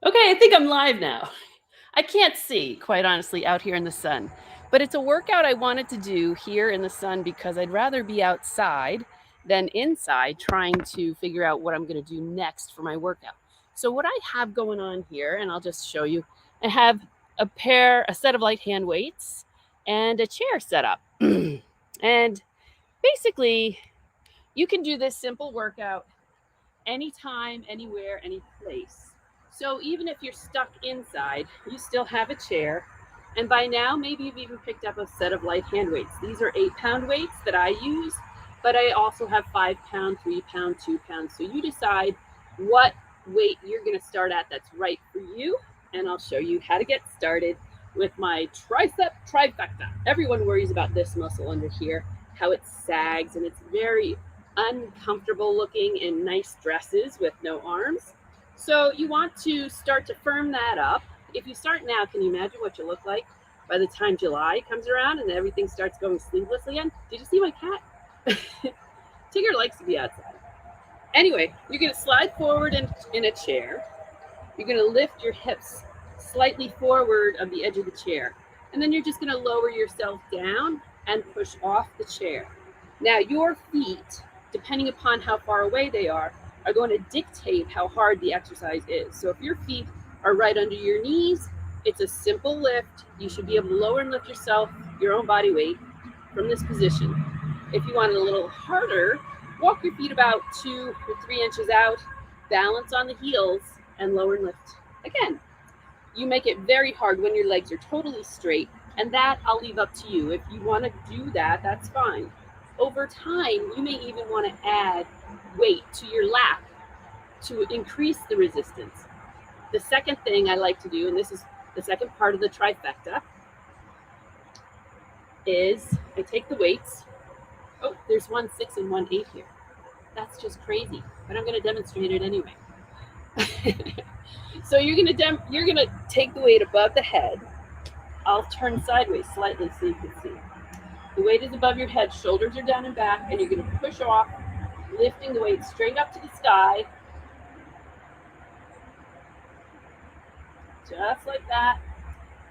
Okay, I think I'm live now. I can't see, quite honestly, out here in the sun, but it's a workout I wanted to do here in the sun because I'd rather be outside than inside trying to figure out what I'm going to do next for my workout. So, what I have going on here, and I'll just show you, I have a set of light hand weights and a chair set up. And basically, you can do this simple workout anytime, anywhere, any place. So even if you're stuck inside, you still have a chair. And by now, maybe you've even picked up a set of light hand weights. These are 8-pound weights that I use, but I also have 5-pound, 3-pound, 2-pound. So you decide what weight you're going to start at that's right for you. And I'll show you how to get started with my tricep trifecta. Everyone worries about this muscle under here, how it sags, and it's very uncomfortable looking in nice dresses with no arms. So you want to start to firm that up. If you start now, can you imagine what you look like by the time July comes around and everything starts going sleeveless again? Did you see my cat? Tigger likes to be outside. Anyway, you're going to slide forward in a chair. You're going to lift your hips slightly forward of the edge of the chair. And then you're just going to lower yourself down and push off the chair. Now, your feet, depending upon how far away they are going to dictate how hard the exercise is. So if your feet are right under your knees, it's a simple lift. You should be able to lower and lift yourself, your own body weight, from this position. If you want it a little harder, walk your feet about 2 or 3 inches out, balance on the heels, and lower and lift. Again, you make it very hard when your legs are totally straight, and that I'll leave up to you. If you want to do that, that's fine. Over time, you may even want to add weight to your lap to increase the resistance. The second thing I like to do, and this is the second part of the trifecta, is I take the weights. Oh, there's 1 6 and 1 8 here. That's just crazy, but I'm going to demonstrate it anyway. So you're gonna take the weight above the head. I'll turn sideways slightly so you can see. The weight is above your head, shoulders are down and back, and you're gonna push off, lifting the weight straight up to the sky. Just like that.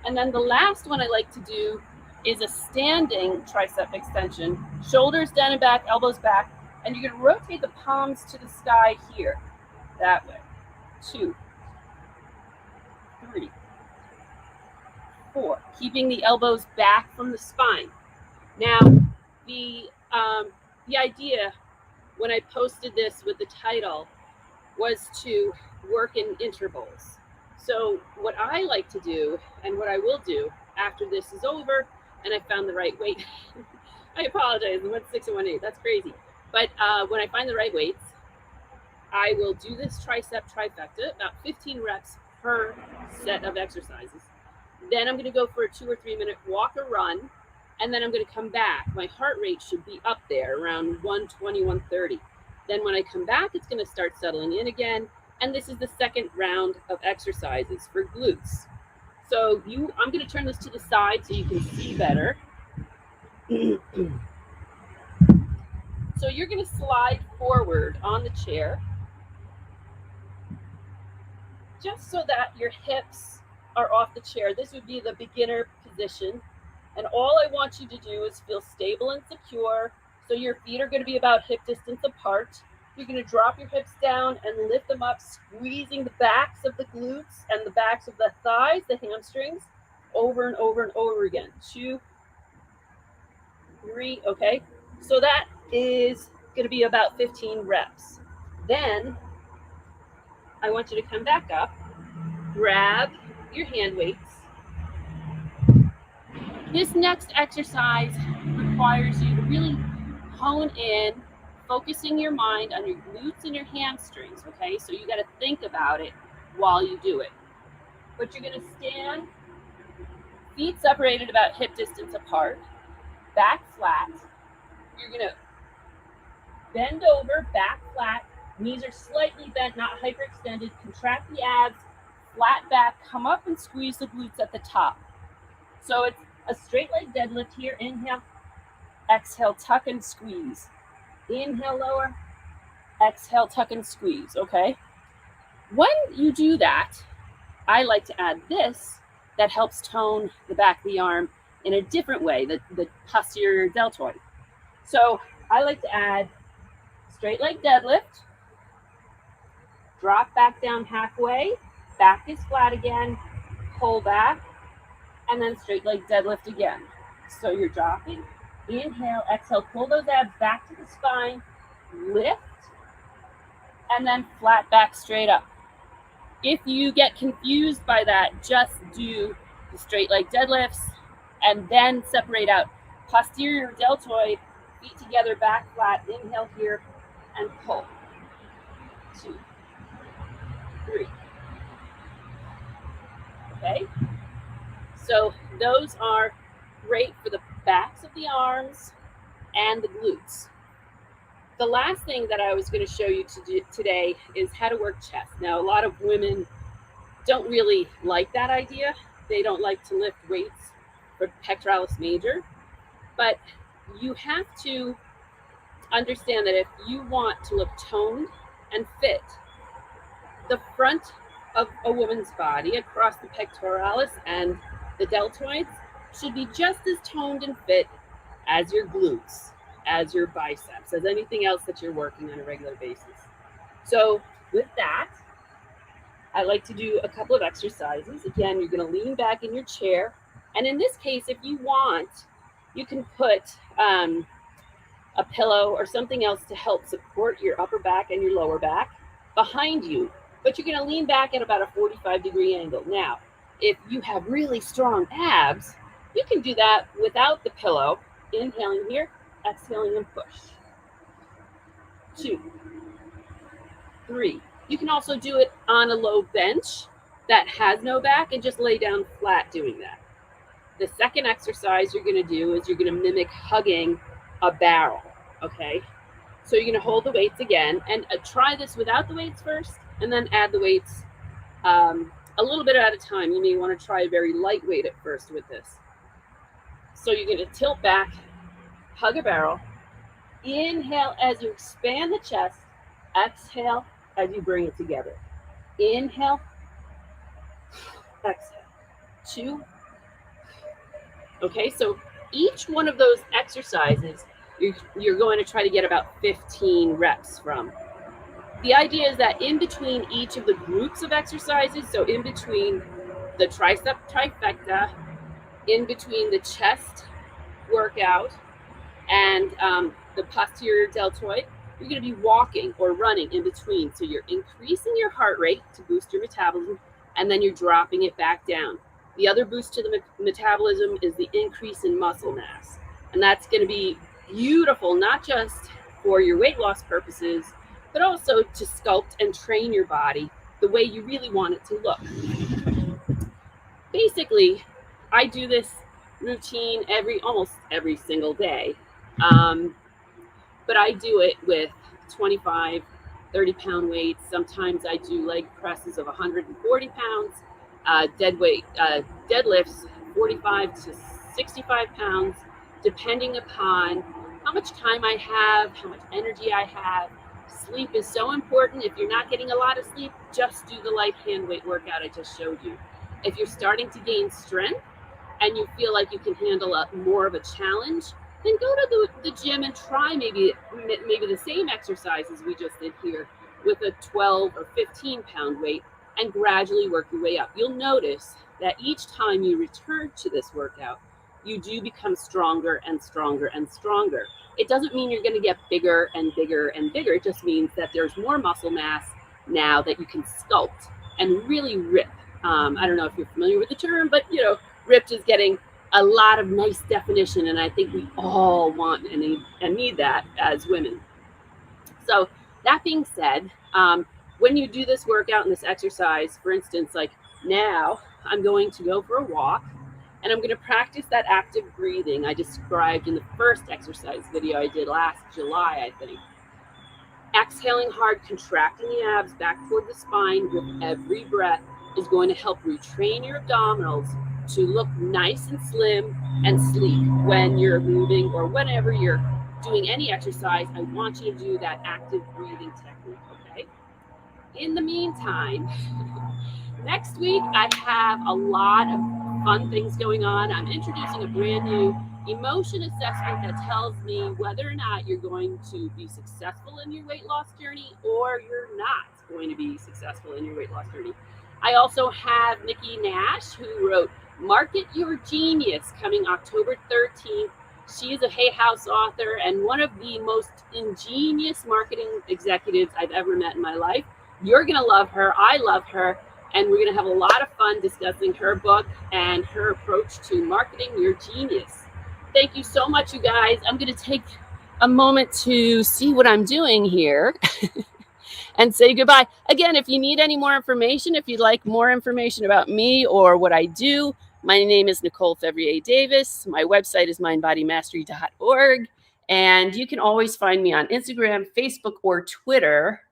And then the last one I like to do is a standing tricep extension. Shoulders down and back, elbows back, and you're gonna rotate the palms to the sky here, that way. 2, 3, 4, keeping the elbows back from the spine. Now, the idea when I posted this with the title was to work in intervals. So what I like to do, and what I will do after this is over, and I found the right weight, I apologize, 1 6 and 1 8, that's crazy. But when I find the right weights, I will do this tricep trifecta, about 15 reps per set of exercises. Then I'm going to go for a 2 or 3 minute walk or run, and then I'm going to come back. My heart rate should be up there around 120, 130. Then when I come back, it's going to start settling in again, and this is the second round of exercises for glutes. So I'm going to turn this to the side so you can see better. So you're going to slide forward on the chair, just so that your hips are off the chair. This would be the beginner position. And all I want you to do is feel stable and secure. So your feet are going to be about hip distance apart. You're going to drop your hips down and lift them up, squeezing the backs of the glutes and the backs of the thighs, the hamstrings, over and over and over again. 2, 3, okay? So that is going to be about 15 reps. Then I want you to come back up, grab your hand weights. This next exercise requires you to really hone in, focusing your mind on your glutes and your hamstrings, okay? So you got to think about it while you do it. But you're going to stand, feet separated about hip distance apart, back flat. You're going to bend over, back flat. Knees are slightly bent, not hyperextended. Contract the abs, flat back, come up and squeeze the glutes at the top. So it's a straight leg deadlift here. Inhale, exhale, tuck and squeeze. Inhale, lower, exhale, tuck and squeeze, okay? When you do that, I like to add this that helps tone the back of the arm in a different way, the posterior deltoid. So I like to add straight leg deadlift, drop back down halfway, back is flat again, pull back, and then straight leg deadlift again. So you're dropping, inhale, exhale, pull those abs back to the spine, lift, and then flat back straight up. If you get confused by that, just do the straight leg deadlifts and then separate out posterior deltoid, feet together, back flat, inhale here, and pull. 2, 3. Okay? So those are great for the backs of the arms and the glutes. The last thing that I was going to show you today is how to work chest. Now, a lot of women don't really like that idea. They don't like to lift weights for pectoralis major, but you have to understand that if you want to look toned and fit, the front of a woman's body across the pectoralis and the deltoids should be just as toned and fit as your glutes, as your biceps, as anything else that you're working on a regular basis. So with that, I like to do a couple of exercises. Again, you're going to lean back in your chair. And in this case, if you want, you can put a pillow or something else to help support your upper back and your lower back behind you. But you're going to lean back at about a 45-degree angle. Now, if you have really strong abs, you can do that without the pillow. Inhaling here, exhaling and push. 2, 3. You can also do it on a low bench that has no back and just lay down flat doing that. The second exercise you're going to do is you're going to mimic hugging a barrel, okay? So you're going to hold the weights again and try this without the weights first and then add the weights a little bit at a time. You may want to try a very lightweight at first with this. So you're going to tilt back, hug a barrel, inhale as you expand the chest, exhale as you bring it together. Inhale, exhale. 2. Okay, so each one of those exercises, you're going to try to get about 15 reps from. The idea is that in between each of the groups of exercises, so in between the tricep trifecta, in between the chest workout and the posterior deltoid, you're going to be walking or running in between. So you're increasing your heart rate to boost your metabolism, and then you're dropping it back down. The other boost to the metabolism is the increase in muscle mass. And that's going to be beautiful, not just for your weight loss purposes, but also to sculpt and train your body the way you really want it to look. Basically, I do this routine almost every single day. But I do it with 25, 30-pound weights. Sometimes I do leg presses of 140 pounds, deadlifts 45 to 65 pounds, depending upon how much time I have, how much energy I have. Sleep is so important. If you're not getting a lot of sleep, just do the light hand weight workout I just showed you. If you're starting to gain strength and you feel like you can handle more of a challenge, then go to the gym and try maybe the same exercises we just did here with a 12 or 15-pound weight and gradually work your way up. You'll notice that each time you return to this workout, you do become stronger and stronger and stronger. It doesn't mean you're going to get bigger and bigger and bigger. It just means that there's more muscle mass now that you can sculpt and really rip. I don't know if you're familiar with the term, but ripped is getting a lot of nice definition, and I think we all want and need that as women. So that being said, when you do this workout and this exercise, for instance, like now I'm going to go for a walk and I'm going to practice that active breathing I described in the first exercise video I did last July, I think. Exhaling hard, contracting the abs back toward the spine with every breath is going to help retrain your abdominals to look nice and slim and sleek when you're moving or whenever you're doing any exercise. I want you to do that active breathing technique, okay? In the meantime, Next week, I have a lot of fun things going on. I'm introducing a brand new emotion assessment that tells me whether or not you're going to be successful in your weight loss journey or you're not going to be successful in your weight loss journey. I also have Nikki Nash, who wrote Market Your Genius, coming October 13th. She is a Hay House author and one of the most ingenious marketing executives I've ever met in my life. You're going to love her. I love her. And we're going to have a lot of fun discussing her book and her approach to marketing your genius. Thank you so much, you guys. I'm going to take a moment to see what I'm doing here and say goodbye. Again, if you need any more information, if you'd like more information about me or what I do, my name is Nicole Fevrier Davis. My website is mindbodymastery.org. And you can always find me on Instagram, Facebook, or Twitter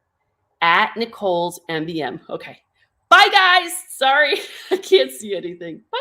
at Nicole's MBM. Okay. Bye, guys. Sorry, I can't see anything. Bye.